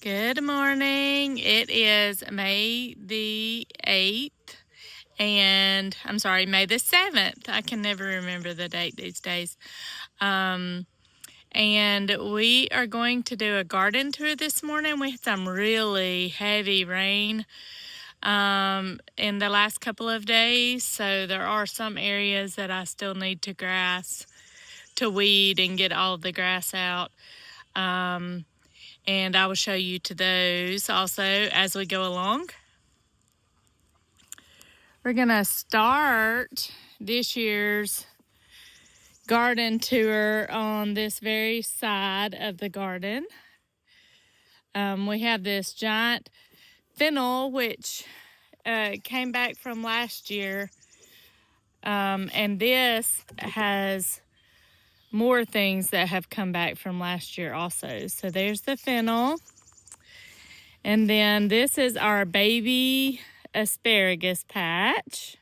Good morning. It is May the 8th, and I'm sorry, May the 7th. I can never remember the date these days. And we are going to do a garden tour this morning. We had some really heavy rain in the last couple of days, so there are some areas that I still need to weed and get all of the grass out. And I will show you to those also as we go along. We're gonna start this year's garden tour on this very side of the garden. We have this giant fennel which came back from last year, and this has more things that have come back from last year also. So there's the fennel. And then this is our baby asparagus patch,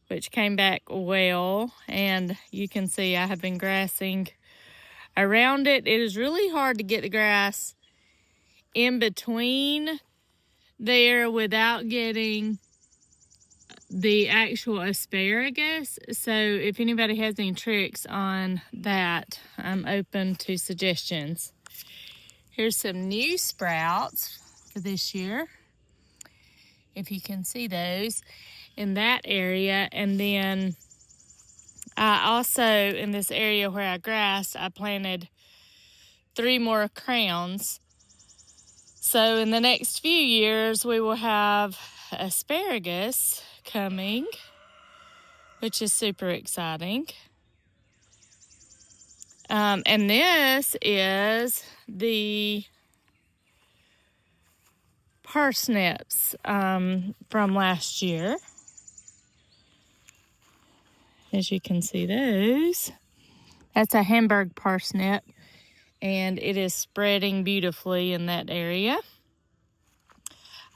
which came back well. And you can see I have been grassing around it. It is really hard to get the grass in between there without getting the actual asparagus. So if anybody has any tricks on that, I'm open to suggestions. Here's some new sprouts for this year, if you can see those in that area. And then I also, in this area where I grassed, I planted 3 more crowns. So in the next few years, we will have asparagus coming, which is super exciting. And this is the parsnips from last year. As you can see those. That's a Hamburg parsnip, and it is spreading beautifully in that area.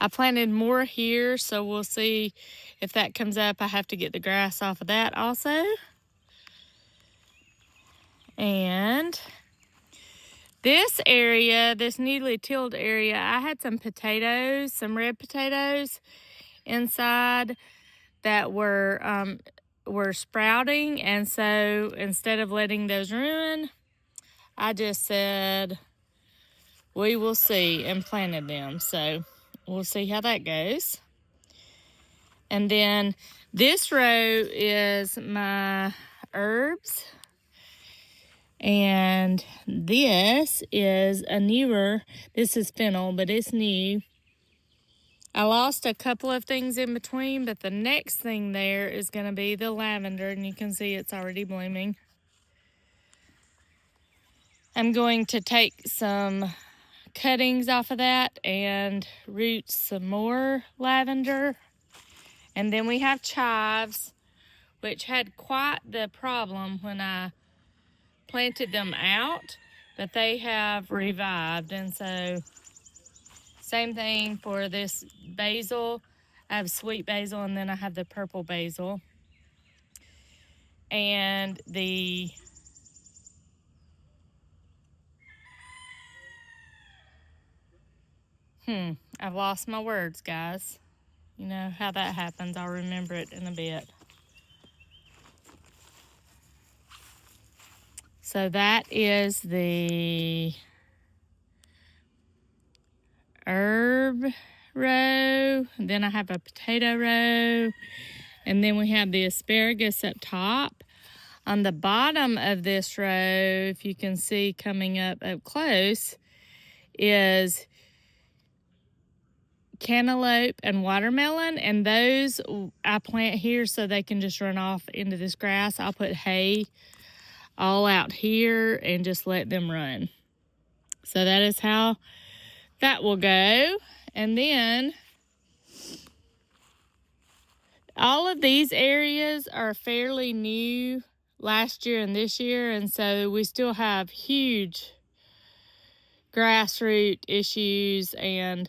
I planted more here, so we'll see if that comes up. I have to get the grass off of that also. And this area, this newly tilled area, I had some potatoes, some red potatoes inside that were sprouting, and so instead of letting those ruin, I just said we will see and planted them. So we'll see how that goes. And then this row is my herbs, and this is this is fennel, but it's new. I lost a couple of things in between, but the next thing there is going to be the lavender, and you can see it's already blooming. I'm going to take some cuttings off of that and root some more lavender. And then we have chives, which had quite the problem when I planted them out, but they have revived. And so same thing for this basil. I have sweet basil, and then I have the purple basil. And I've lost my words, guys. You know how that happens. I'll remember it in a bit. So that is the herb row. Then I have a potato row. And then we have the asparagus up top. On the bottom of this row, if you can see coming up close, is cantaloupe and watermelon, and those I plant here so they can just run off into this grass. I'll put hay all out here and just let them run. So that is how that will go. And then all of these areas are fairly new last year and this year, and so we still have huge grassroot issues, and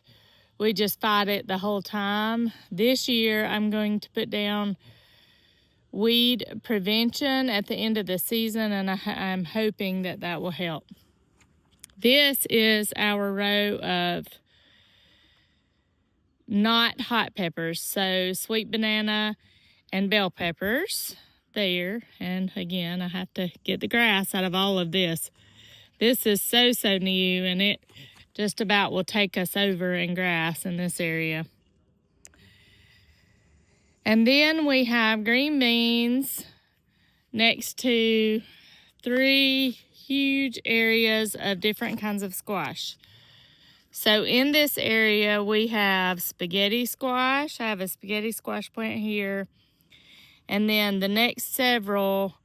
we just fight it the whole time. This year, I'm going to put down weed prevention at the end of the season, and I'm hoping that that will help. This is our row of not hot peppers, so sweet banana and bell peppers there. And again, I have to get the grass out of all of this. This is so new, and it just about will take us over in grass in this area. And then we have green beans next to 3 huge areas of different kinds of squash. So in this area, we have spaghetti squash. I have a spaghetti squash plant here. And then the next several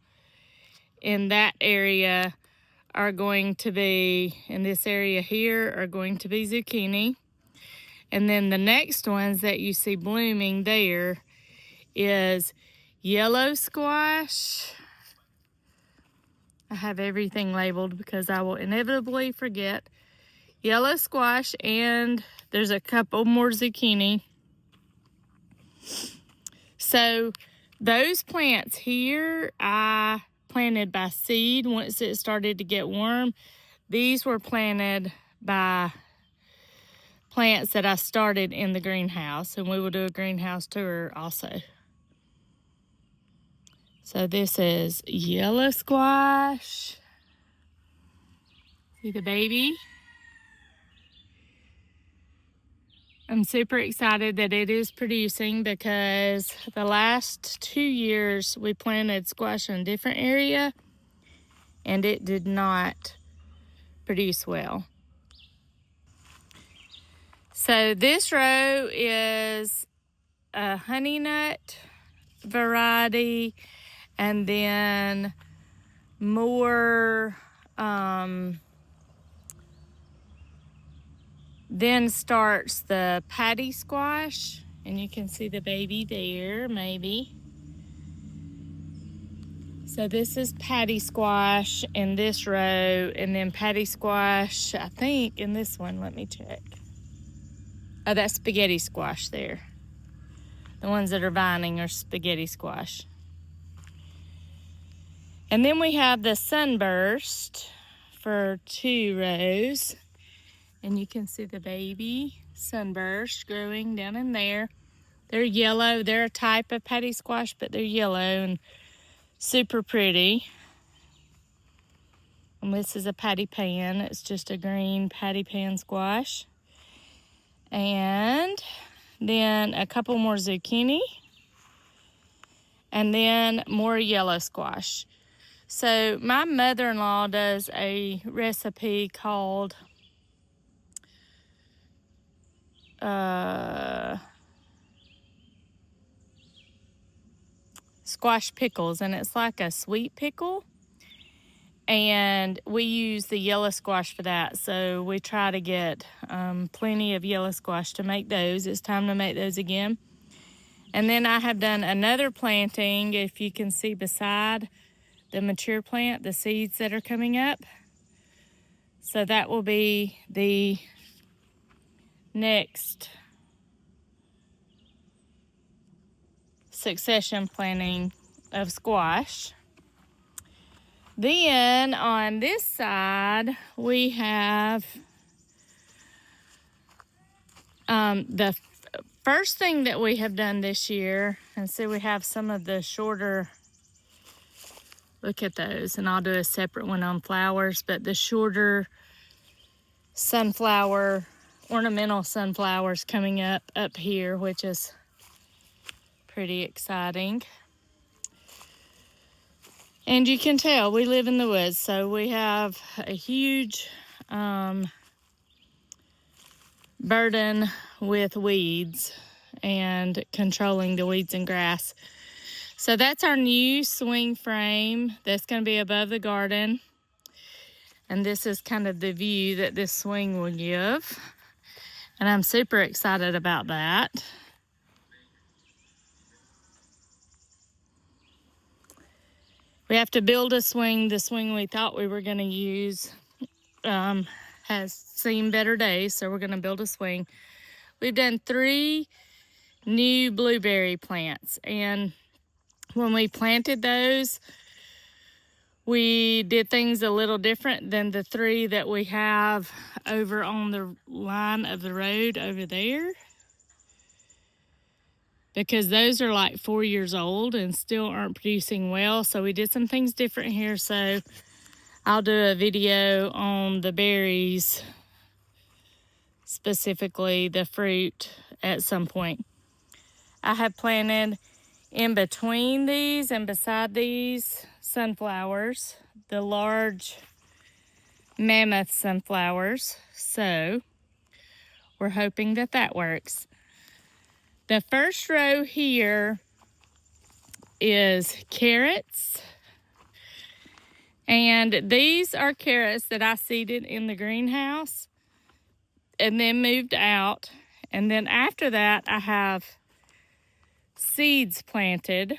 in that area are going to be, in this area here, are going to be zucchini. And then the next ones that you see blooming there is yellow squash. I have everything labeled because I will inevitably forget. Yellow squash, and there's a couple more zucchini. So those plants here, I planted by seed once it started to get warm. These were planted by plants that I started in the greenhouse, and we will do a greenhouse tour also. So this is yellow squash. See the baby? I'm super excited that it is producing because the last 2 years we planted squash in a different area and it did not produce well. So this row is a honey nut variety, and then more, then starts the patty squash, and you can see the baby there, maybe. So this is patty squash in this row, and then patty squash, I think, in this one. Let me check. Oh, that's spaghetti squash there. The ones that are vining are spaghetti squash. And then we have the sunburst for 2 rows. And you can see the baby sunburst growing down in there. They're yellow. They're a type of patty squash, but they're yellow and super pretty. And this is a patty pan. It's just a green patty pan squash. And then a couple more zucchini. And then more yellow squash. So my mother-in-law does a recipe called squash pickles, and it's like a sweet pickle, and we use the yellow squash for that. So we try to get plenty of yellow squash to make those. It's time to make those again. And then I have done another planting, if you can see beside the mature plant, the seeds that are coming up. So that will be the next succession planting of squash. Then on this side, we have the first thing that we have done this year. And so we have some of the shorter, look at those, and I'll do a separate one on flowers, but the shorter sunflower, ornamental sunflowers coming up here, which is pretty exciting. And you can tell we live in the woods, so we have a huge burden with weeds and controlling the weeds and grass. So that's our new swing frame that's going to be above the garden. And this is kind of the view that this swing will give. And I'm super excited about that. We have to build a swing. The swing we thought we were going to use has seen better days, so we're going to build a swing. We've done 3 new blueberry plants, and when we planted those, We did things a little different than the 3 that we have over on the line of the road over there, because those are like 4 years old and still aren't producing well. So we did some things different here. So I'll do a video on the berries, specifically the fruit, at some point. I have planted in between these and beside these sunflowers, the large mammoth sunflowers. So we're hoping that that works. The first row here is carrots. And these are carrots that I seeded in the greenhouse and then moved out. And then after that, I have seeds planted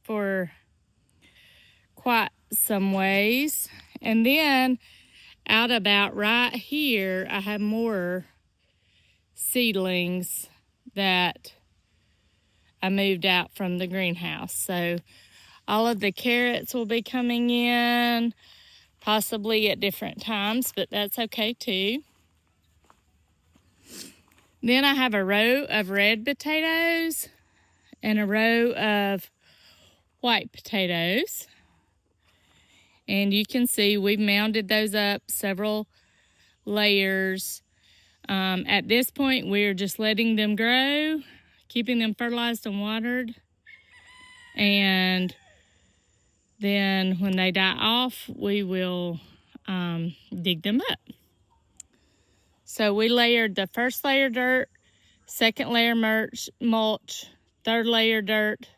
for quite some ways. And then out about right here, I have more seedlings that I moved out from the greenhouse. So all of the carrots will be coming in, possibly at different times, but that's okay too. Then I have a row of red potatoes and a row of white potatoes. And you can see we've mounded those up several layers. At this point, we're just letting them grow, keeping them fertilized and watered. And then when they die off, we will dig them up. So we layered the first layer dirt, second layer mulch, third layer dirt,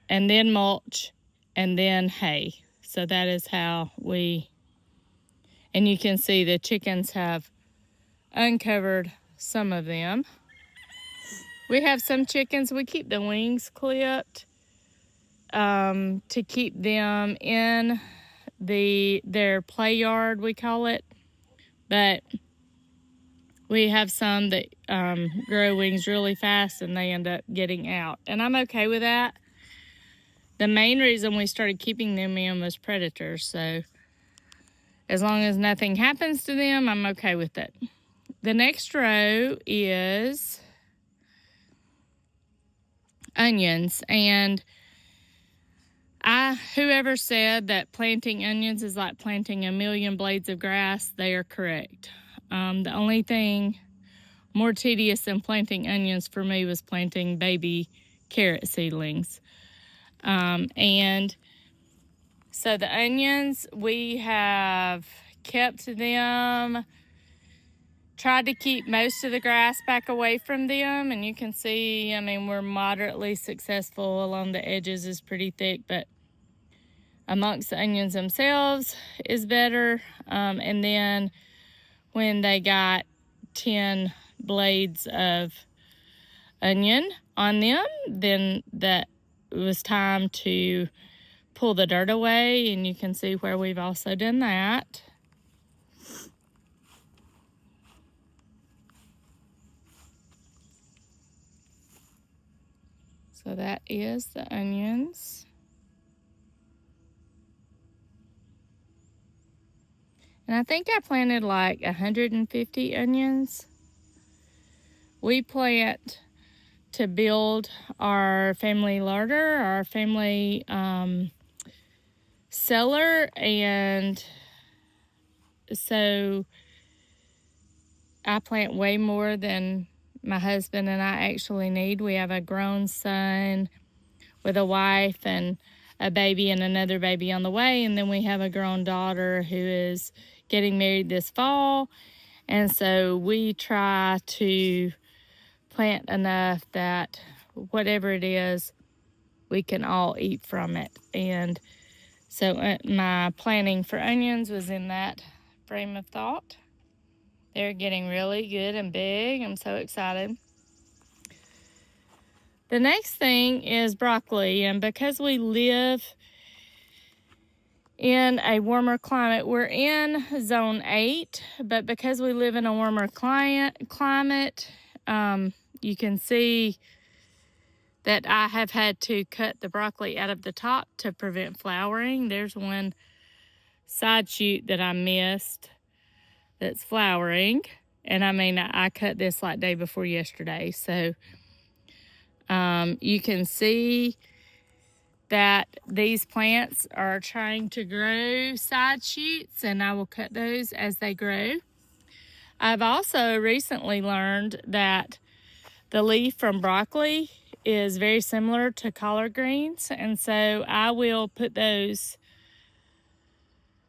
and then mulch, and then hay. So that is how we, and you can see the chickens have uncovered some of them. We have some chickens, we keep the wings clipped to keep them in their play yard, we call it. But we have some that grow wings really fast and they end up getting out. And I'm okay with that. The main reason we started keeping them in was predators. So as long as nothing happens to them, I'm okay with it. The next row is onions. And whoever said that planting onions is like planting a million blades of grass, they are correct. The only thing more tedious than planting onions for me was planting baby carrot seedlings. And so the onions, we have kept them, tried to keep most of the grass back away from them. And you can see, I mean, we're moderately successful. Along the edges is pretty thick, but amongst the onions themselves is better. And then when they got 10 blades of onion on them, then that it was time to pull the dirt away, and you can see where we've also done that. So that is the onions. And I think I planted like 150 onions. We plant to build our family larder, our family cellar, and so I plant way more than my husband and I actually need. We have a grown son with a wife and a baby and another baby on the way, and then we have a grown daughter who is getting married this fall. And so we try to plant enough that whatever it is, we can all eat from it. And so my planning for onions was in that frame of thought. They're getting really good and big. I'm so excited. The next thing is broccoli, and because we live in a warmer climate, we're in zone 8, but because we live in a warmer climate, you can see that I have had to cut the broccoli out of the top to prevent flowering. There's one side shoot that I missed that's flowering. And I mean, I cut this like day before yesterday. So you can see that these plants are trying to grow side shoots, and I will cut those as they grow. I've also recently learned that the leaf from broccoli is very similar to collard greens, and so I will put those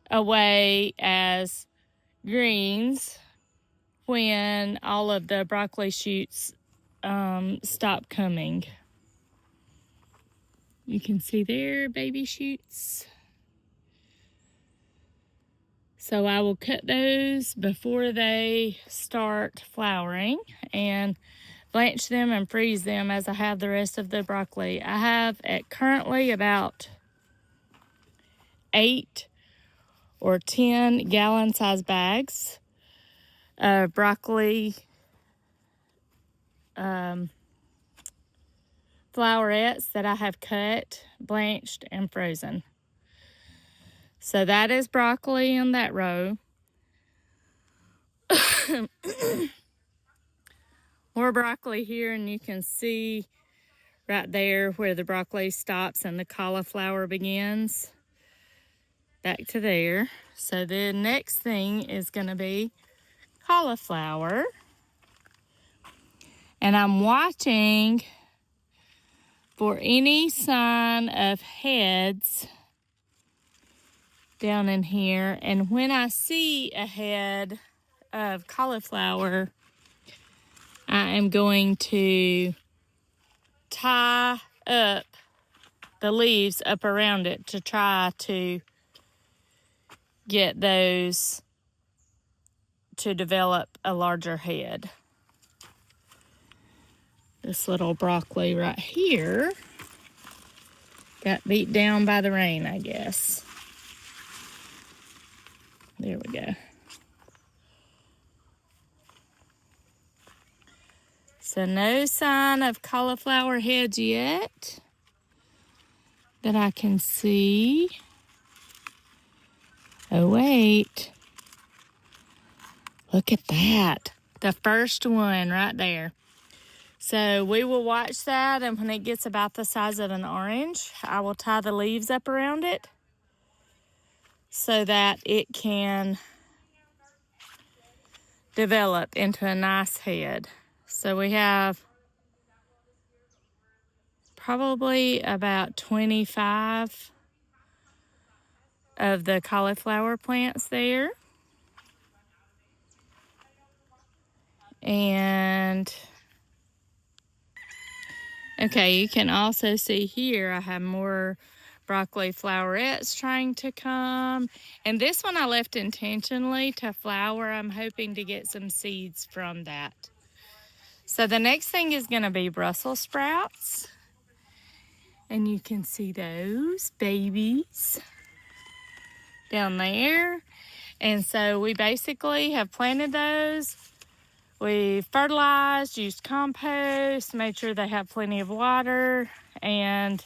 away as greens when all of the broccoli shoots stop coming. You can see there, baby shoots. So I will cut those before they start flowering and blanch them and freeze them as I have the rest of the broccoli. I have currently about 8 or 10 gallon size bags of broccoli flowerets that I have cut, blanched, and frozen. So that is broccoli in that row. More broccoli here, and you can see right there where the broccoli stops and the cauliflower begins. Back to there. So the next thing is going to be cauliflower. And I'm watching for any sign of heads down in here. And when I see a head of cauliflower, I am going to tie up the leaves up around it to try to get those to develop a larger head. This little broccoli right here got beat down by the rain, I guess. There we go. So no sign of cauliflower heads yet that I can see. Oh, wait. Look at that. The first one right there. So we will watch that, and when it gets about the size of an orange, I will tie the leaves up around it so that it can develop into a nice head. So we have probably about 25 of the cauliflower plants there. And okay, you can also see here I have more broccoli flowerets trying to come. And this one I left intentionally to flower. I'm hoping to get some seeds from that. So the next thing is going to be Brussels sprouts. And you can see those babies down there. And so we basically have planted those. We fertilized, used compost, made sure they have plenty of water, and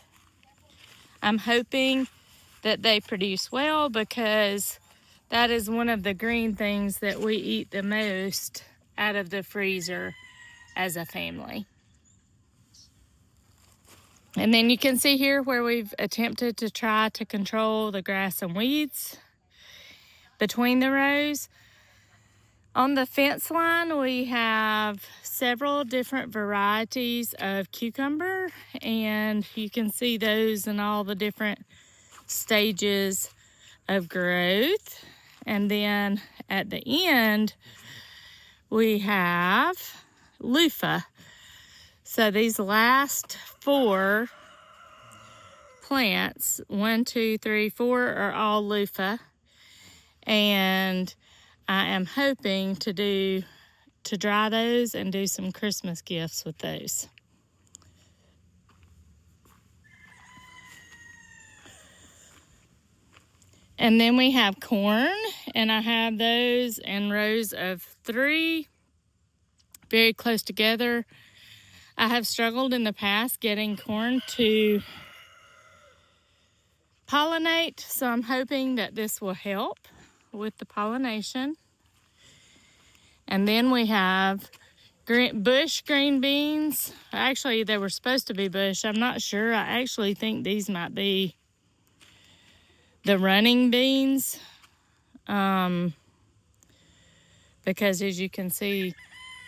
I'm hoping that they produce well, because that is one of the green things that we eat the most out of the freezer as a family. And then you can see here where we've attempted to try to control the grass and weeds between the rows. On the fence line, we have several different varieties of cucumber, and you can see those in all the different stages of growth. And then at the end, we have loofah. So these last 4 plants, 1, 2, 3, 4, are all loofah. And I am hoping to dry those and do some Christmas gifts with those. And then we have corn, and I have those in rows of 3, very close together. I have struggled in the past getting corn to pollinate, so I'm hoping that this will help with the pollination. And then we have bush green beans. Actually, they were supposed to be bush. I'm not sure. I actually think these might be the running beans. Because as you can see,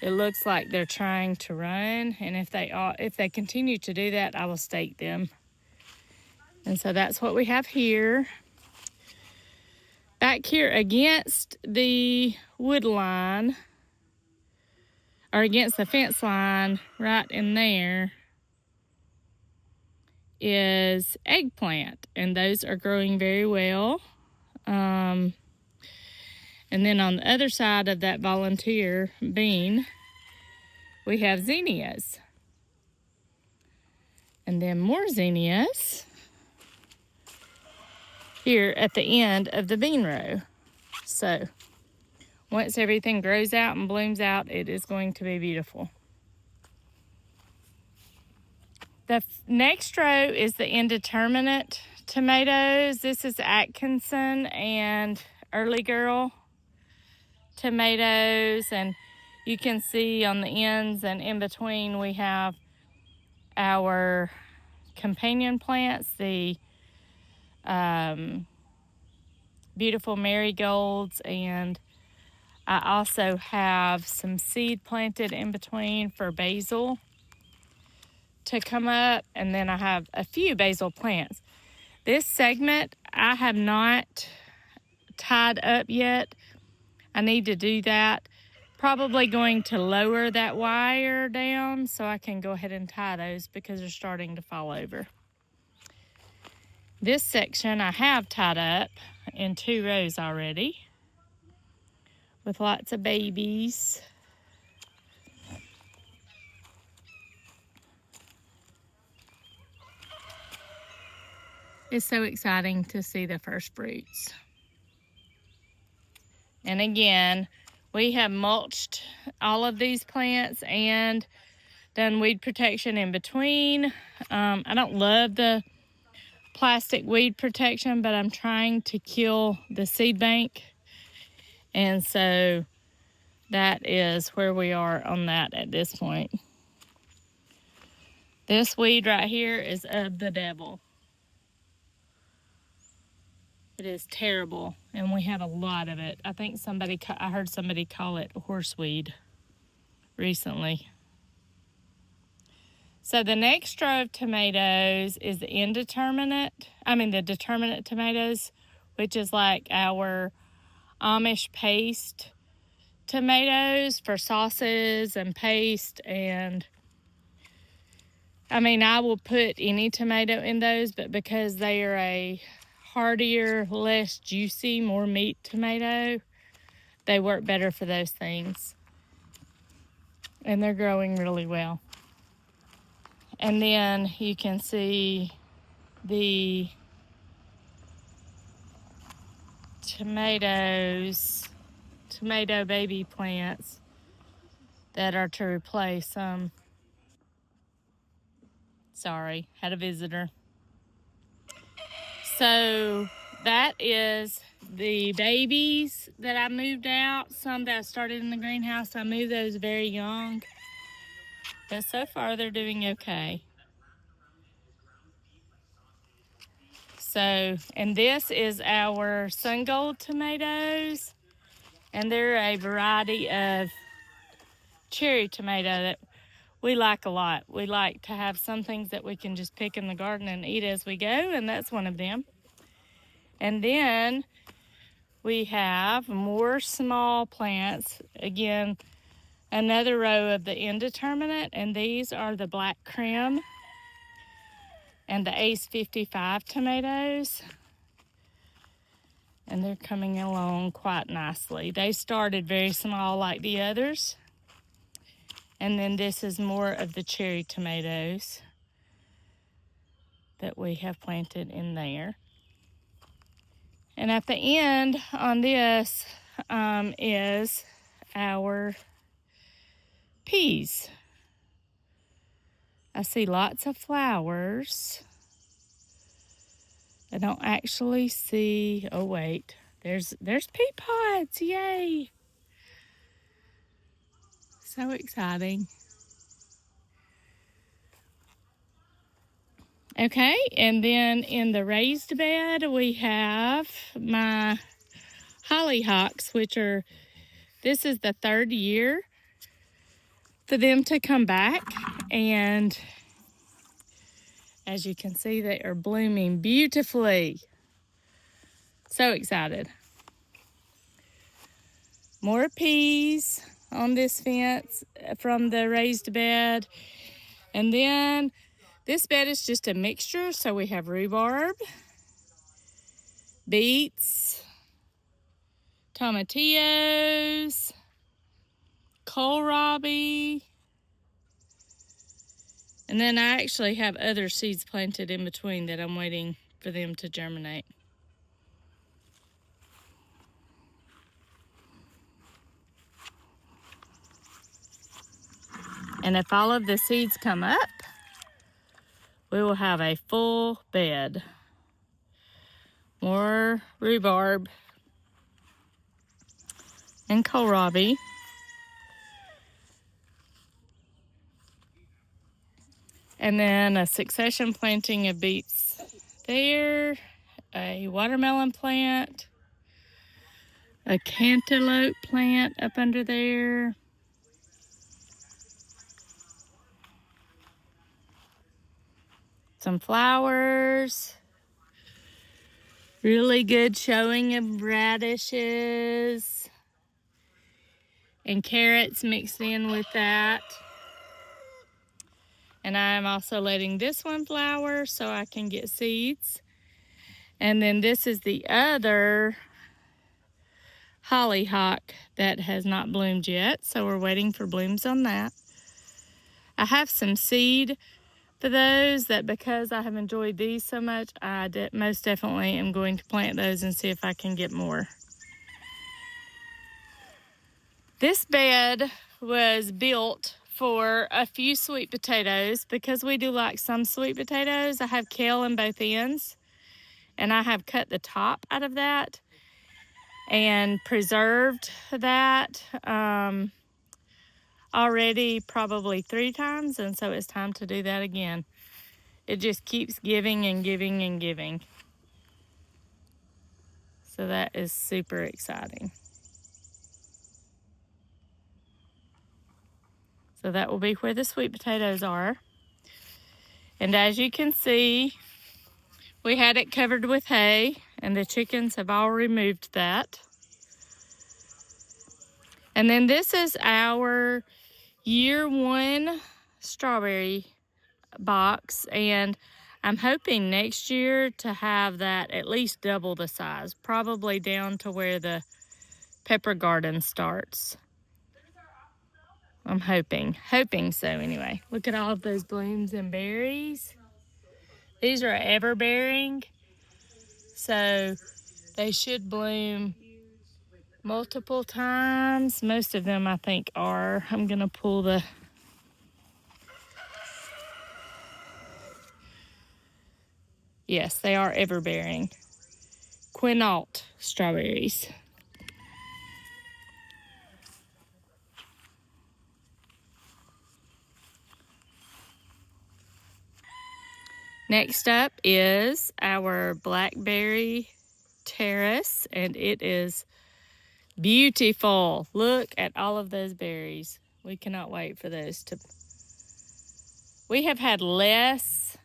it looks like they're trying to run. And if they continue to do that, I will stake them. And so that's what we have here. Back here against the wood line, or against the fence line, right in there, is eggplant. And those are growing very well. And then on the other side of that volunteer bean, we have zinnias. And then more zinnias here at the end of the bean row. So once everything grows out and blooms out, it is going to be beautiful. The next row is the indeterminate tomatoes. This is Atkinson and Early Girl tomatoes, and you can see on the ends and in between we have our companion plants, the beautiful marigolds, and I also have some seed planted in between for basil to come up, and then I have a few basil plants. This segment I have not tied up yet. I need to do that. Probably going to lower that wire down so I can go ahead and tie those because they're starting to fall over. This section I have tied up in 2 rows already with lots of babies. It's so exciting to see the first fruits. And again, we have mulched all of these plants and done weed protection in between. I don't love the plastic weed protection, but I'm trying to kill the seed bank. And so that is where we are on that at this point. This weed right here is of the devil. It is terrible, and we have a lot of it. I think I heard somebody call it horseweed recently. So the next row of tomatoes is the determinate tomatoes, which is like our Amish paste tomatoes for sauces and paste. And I will put any tomato in those, but because they are a heartier, less juicy, more meat tomato, they work better for those things. And they're growing really well. And then you can see the tomato baby plants that are to replace some. Sorry, had a visitor. So that is the babies that I moved out. Some that I started in the greenhouse, I moved those very young. But so far they're doing okay. So, and this is our Sun Gold tomatoes. And they're a variety of cherry tomato that we like a lot. We like to have some things that we can just pick in the garden and eat as we go, and that's one of them. And then we have more small plants. Again, another row of the indeterminate, and these are the Black Creme and the Ace 55 tomatoes. And they're coming along quite nicely. They started very small like the others. And then this is more of the cherry tomatoes that we have planted in there. And at the end on this is our peas. I see lots of flowers. I don't actually see, oh wait, there's pea pods, yay. So exciting. Okay, and then in the raised bed, we have my hollyhocks, which are, this is the 3rd year for them to come back. And as you can see, they are blooming beautifully. So excited. More peas on this fence from the raised bed. And then this bed is just a mixture. So we have rhubarb, beets, tomatillos, kohlrabi, and then I actually have other seeds planted in between that I'm waiting for them to germinate. And if all of the seeds come up, we will have a full bed. More rhubarb and kohlrabi. And then a succession planting of beets there, a watermelon plant, a cantaloupe plant up under there. Some flowers. Really good showing of radishes and carrots mixed in with that. And I'm also letting this one flower so I can get seeds. And then this is the other hollyhock that has not bloomed yet, so we're waiting for blooms on that. I have some seed for those that, because I have enjoyed these so much, I most definitely am going to plant those and see if I can get more. This bed was built for a few sweet potatoes because we do like some sweet potatoes. I have kale in both ends, and I have cut the top out of that and preserved that already probably 3 times, and so it's time to do that again. It just keeps giving and giving and giving. So that is super exciting. So that will be where the sweet potatoes are. And as you can see, we had it covered with hay, and the chickens have all removed that. And then this is our year 1 strawberry box, and I'm hoping next year to have that at least double the size, probably down to where the pepper garden starts. I'm hoping so anyway. Look at all of those blooms and berries. These are ever-bearing, so they should bloom multiple times. Most of them I think are. I'm gonna pull the yes, they are ever-bearing. Quinault strawberries. Next up is our blackberry terrace, and it is beautiful. Look at all of those berries. We cannot wait for those to... We have had less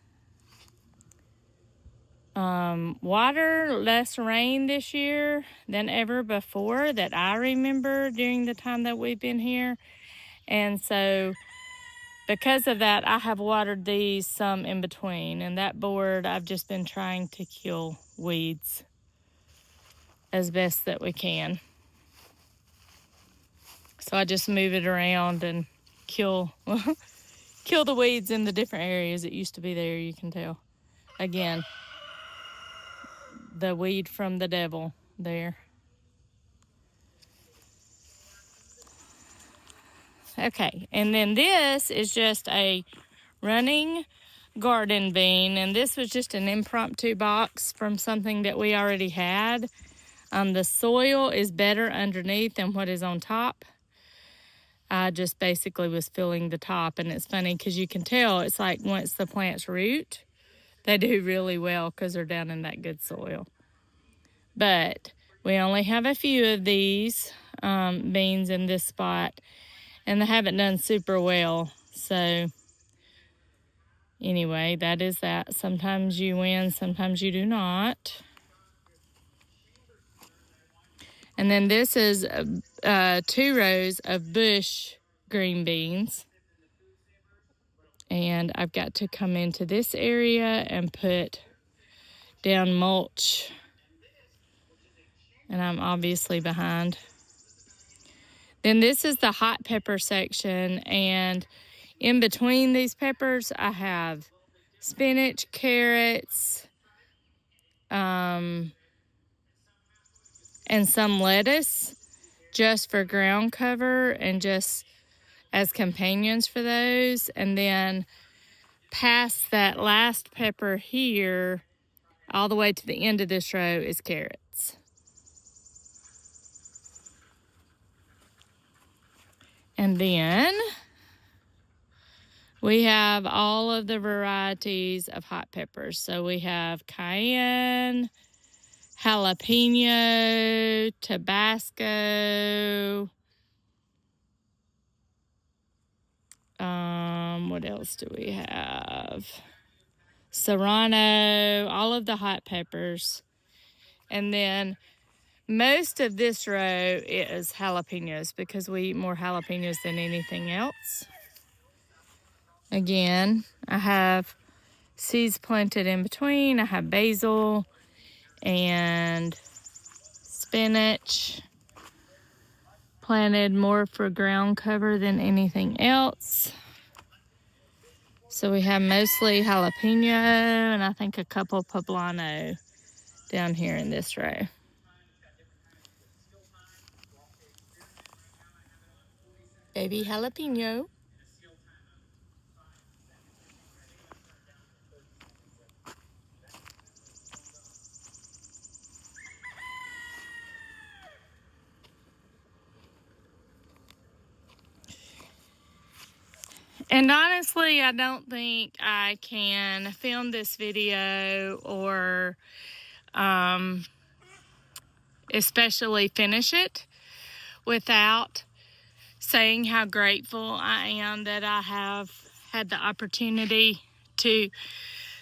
water, less rain this year than ever before that I remember during the time that we've been here. And so because of that, I have watered these some in between. And that board, I've just been trying to kill weeds as best that we can. So I just move it around and kill kill the weeds in the different areas that used to be there, you can tell. Again, the weed from the devil there. Okay, and then this is just a running garden bean, and this was just an impromptu box from something that we already had. The soil is better underneath than what is on top. I just basically was filling the top, and it's funny because you can tell it's like once the plants root, they do really well because they're down in that good soil. But we only have a few of these beans in this spot, and they haven't done super well. So anyway, that is that. Sometimes you win, sometimes you do not. And then this is 2 rows of bush green beans. And I've got to come into this area and put down mulch. And I'm obviously behind. Then this is the hot pepper section, and in between these peppers I have spinach, carrots, and some lettuce just for ground cover and just as companions for those. And then past that last pepper here, all the way to the end of this row is carrots. And then we have all of the varieties of hot peppers. So we have cayenne, jalapeno, Tabasco. What else do we have? Serrano, all of the hot peppers. And then most of this row is jalapenos because we eat more jalapenos than anything else. Again, I have seeds planted in between. I have basil and spinach planted more for ground cover than anything else. So we have mostly jalapeno and I think a couple poblano down here in this row. Baby jalapeno. And honestly, I don't think I can film this video or especially finish it without saying how grateful I am that I have had the opportunity to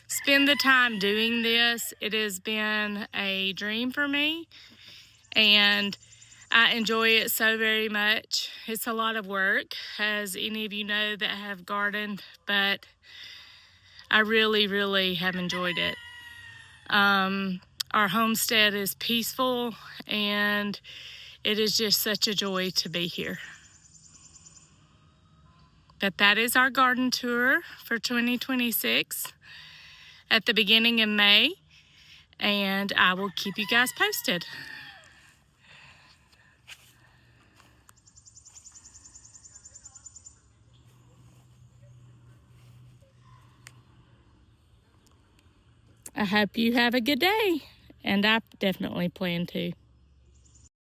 spend the time doing this. It has been a dream for me, and I enjoy it so very much. It's a lot of work, as any of you know that have gardened, but I really, really have enjoyed it. Our homestead is peaceful, and it is just such a joy to be here. But that is our garden tour for 2026 at the beginning of May, and I will keep you guys posted. I hope you have a good day, and I definitely plan to.